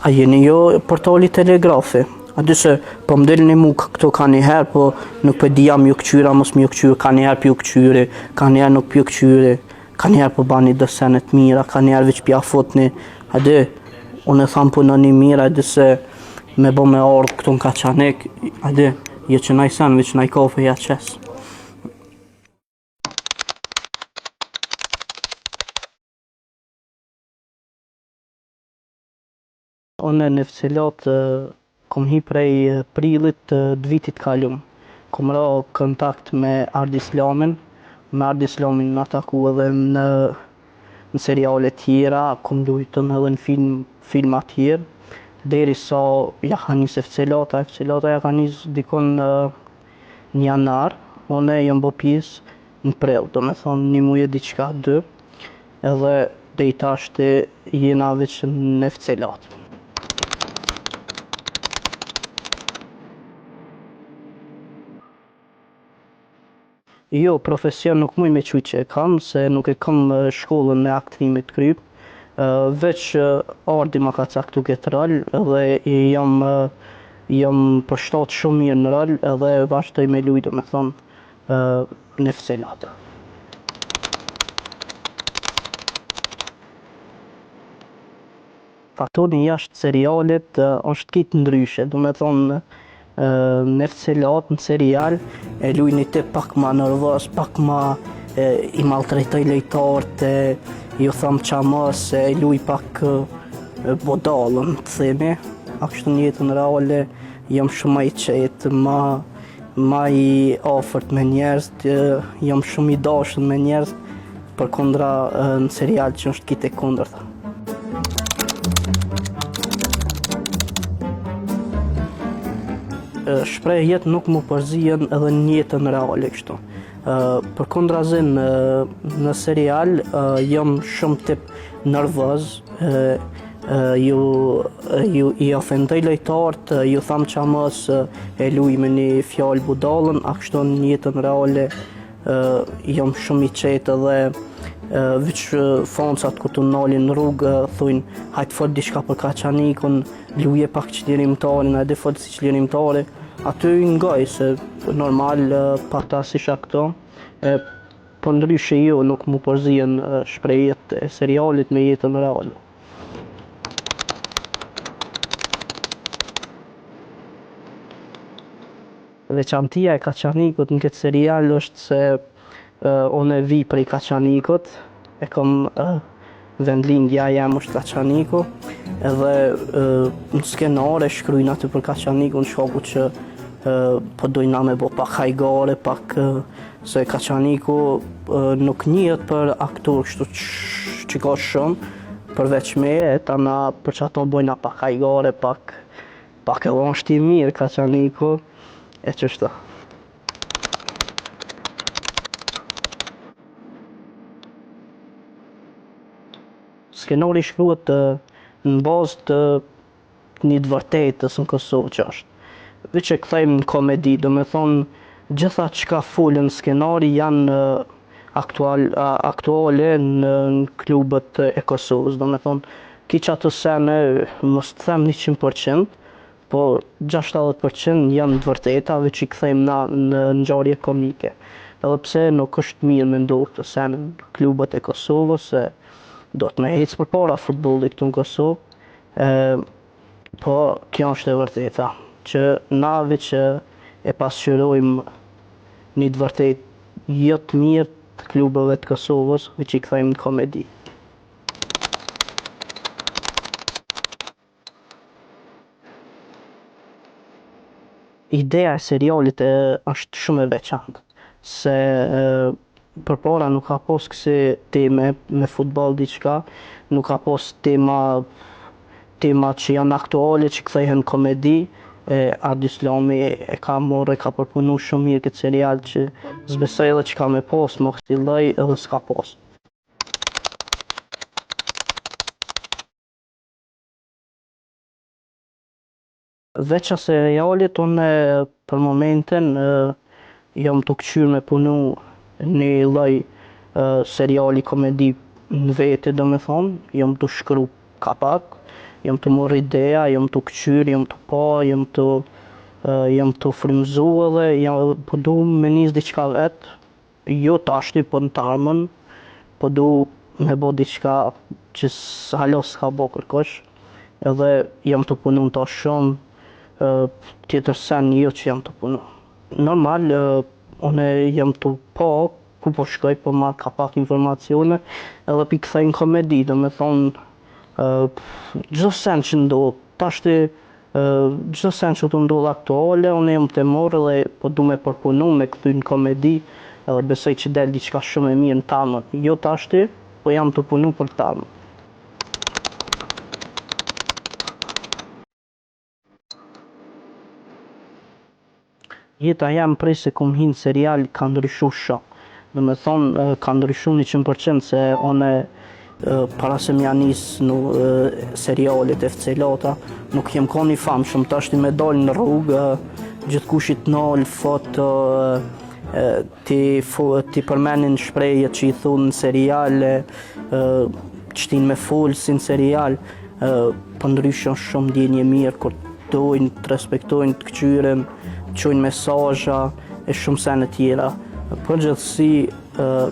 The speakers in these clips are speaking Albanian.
A jeni jo portali Telegrafi? A dy se po m'delni mu këto ka njëherë, po nuk po di jam ju këqyra, mos m'ju këqyri, ka njëherë p'ju këqyri, ka njëherë nuk p'ju këqyri, ka njëherë po bani dësenet mira, ka njëherë veç p'ja fotni. A dy, unë e tham punoni mira, a dy se me bo me ardhë këtu në Kaçanik, a dy, jo që naj sen, veç naj kafe ja qes. Unë në Fcelat kom hi prej prillit të vitit kalum. Kom ra kontakt me Ardislamin. Me Ardislamin na taku edhe në seriale tjera, kom lujtën edhe në filma tjerë. Deri sa ja ka njëse Fcelata, Fcelata ja ka njësë dikon në janar, unë jam bo pjesë në prill, do me thonë një muje diqka 2, edhe dej tashti jena veç në Fcelat. Jo, profesion nuk muj me quj që e kam, se nuk e kam shkollën e aktrimit kryp. Veç ardi ma ka caktu këtë rol, edhe jam përshtat shumë mirë në rol, edhe vazhdoj me lujt, do me thonë, në Fcelat. Fatoni jashtë serialit është kitë ndryshe, do me thonë, në Fcelat, në serial, e luj një tip pak ma nervos, pak ma i maltretoj lejtarët, ju tham qa mos, e luj pak bodalën, të themi. A kështu në jetën reale, jam shumë ma i qetë, ma i afërt me njerëzit, jam shumë i dashur me njerëzit, përkundra në serial që është kitë e kundërta. Shpreh jetë nuk mu përzijen edhe në jetën reale kështu. Përkundrazi në serial jam shumë tip nervoz, i ofendoj lojtarët, ju tham qa mos, e luj me një fjallë budallën, a kështu në jetën reale jam shumë i qetë edhe veç foncat ku të nalin në rrugë, thujnë hajtë fort diçka për Kaçanikun, luje pak qlirimtarin, edhe fort si qlirimtari, aty ngaj se normal pak ta si shakto, po ndryshe jo nuk mu përzijen shprehjet e serialit me jetën reale. Veçantia e Kaçanikut në këtë serial është se unë e vi prej Kaçanikut, e kam vendlindja jem është Kaçaniku, edhe në skenar e shkrujnë aty për Kaçanikun shkaku që po dojna me bo pak hajgare, pak se Kaçaniku nuk njihet për aktor kështu që ka shumë, përveç me e tana për që ato bojna pak hajgare, pak e është i mirë Kaçaniku, e qështu. Skenari shkruhet në bazë të një të vërtetës në Kosovë që është. Veç e kthejmë në komedi, do me thonë gjitha çka folën në skenari janë aktuale në klubet e Kosovës, do me thonë ki që ato sene, mos të them 100%, po 60% janë të vërteta, veç i kthejmë na në ngjarje komike. Edhe pse nuk është mirë me ndohë të sene në klubet e Kosovës, se do të me ecë përpara futbollit këtu në Kosovë, po kjo është e vërteta, që na veç e pasqyrojmë një të vërtet jo të mirë të klubeve të Kosovës, veç i kthejmë në komedi. Ideja e serialit është shumë e veçantë, se përpara nuk ka pas kësi teme me futboll diçka, nuk ka pas tema që janë aktuale që kthehen komedi, Ardislami e ka morë, e ka përpunu shumë mirë këtë serial që zbesoj edhe që ka me pas, më këti lloj edhe s'ka pas. Veç a serialit, unë për momentin jam të këqyr me punu një lloj seriali komedi në vete, do me thonë, jam të shkru kapak, jam të morë ideja, jam të këqyr, jam të pa, jam të frymzu edhe po du me nis diçka vetë, jo tashti, po në tarmën, po du me bo diçka që hala s'ka bo kërkosh, edhe jam të punu në tash shumë, tjetër sen jo që jam të punu. Normal, une jam të pa ku po shkoj, po marr ka pak informacione, edhe pi kthej në komedi, do me thonë, çdo sen që ndodh, tashti, çdo sen që të ndodh aktuale, une jam të morë edhe po du me përpunu, me kthy në komedi, edhe besoj që del diçka shumë e mirë në tarmën, jo tashti, po jam të punu për tarmën. Jeta jam prej se kom hin serial ka ndryshu shumë. Do me thonë, ka ndryshu 100% se une para se m'ja nis në serialet e fcelata, nuk jem ka një famshëm, tashti me dal në rrugë, gjithkushit nal, foto, ti përmenin shprehjet që i thunë në seriale, qtin me fol si në serial, po ndryshon shumë ndjenje mirë, kur dojnë, të respektojnë të këqyren, qojnë mesazha e shumë sene tjera. Përgjithësi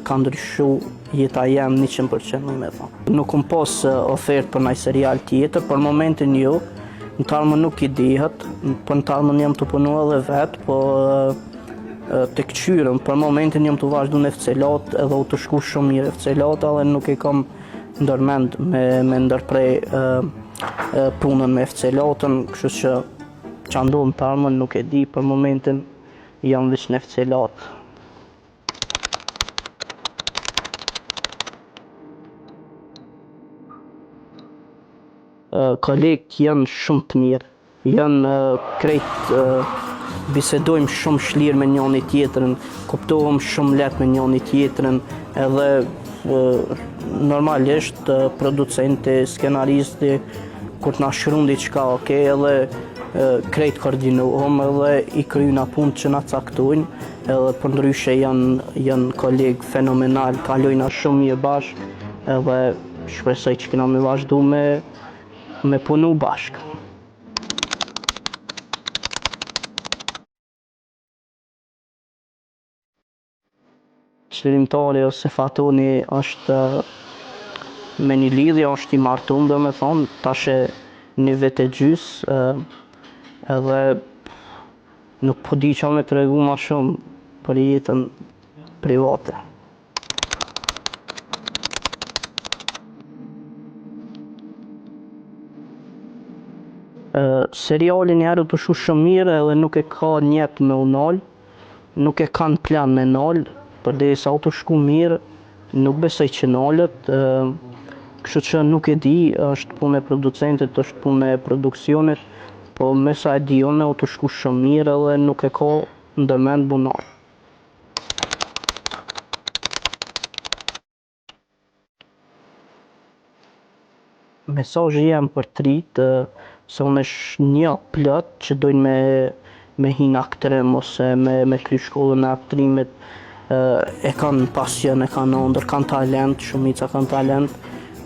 ka ndryshu jeta jem 100% me thonë. Nuk kom pas ofertë për ndaj serial tjetër, për momentin jo, në tarmën nuk i dihet, për në tarmën jam të punu edhe vetë, po të këqyren, për momentin jam të vazhdu në fcelat, edhe u të shku shumë mirë fcelat, edhe nuk i kam ndërmend me ndërprej punën me fcelatën, kështu që ndodh në tarmën nuk e di, për momentin jam veç në fcelat. Kolegë janë shumë të mirë, janë krejt, bisedojmë shumë shlirë me njëri tjetrin, kuptohem shumë lehtë me njëri tjetrin, edhe normalisht producenti, skenaristi, kur t'na shkruan diçka, edhe krejt koordinohem edhe i kryjna punë që na caktojnë, edhe përndryshe janë kolegë fenomenal, kalojna shumë mirë bashkë, edhe shpresoj që kena me vazhdu me punu bashkë. Qëllimtari ose fatoni është me një lidhje, është i martuar, do me thonë, tash e 1 vit e gjys, edhe nuk po di qa me tregu ma shumë për jetën private. Serialin njerë të shu shumë mirë edhe nuk e ka njet me u nal, nuk e kanë plan me nal, përderisa u të shku mirë, nuk besoj që nalet, kështu që nuk e di, është punë e producentit, është punë e produksionit, po me sa e di unë u të shku shumë mirë edhe nuk e ka ndërmend bu nal. Mesazhi jem për trit, se unë është një plot që dojnë me hi në aktrim ose me kry shkollën e aktrimit, e kanë pasion, e kanë ëndër, kanë talent, shumica kanë talent,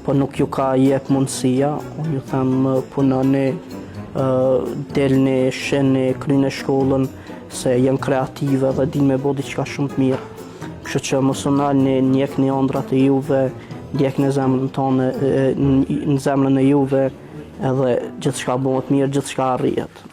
po nuk ju ka jep mundësia, unë ju them punoni, delni, shihni, kryeni shkollën, se janë kreative dhe din me bo diçka shumë të mirë. Kështu që mos u nalni, ndjekni ëndrat e juve, ndjekni zemrën tonë, në zemrën e juve, edhe gjithçka bëhet mirë, gjithçka arrihet.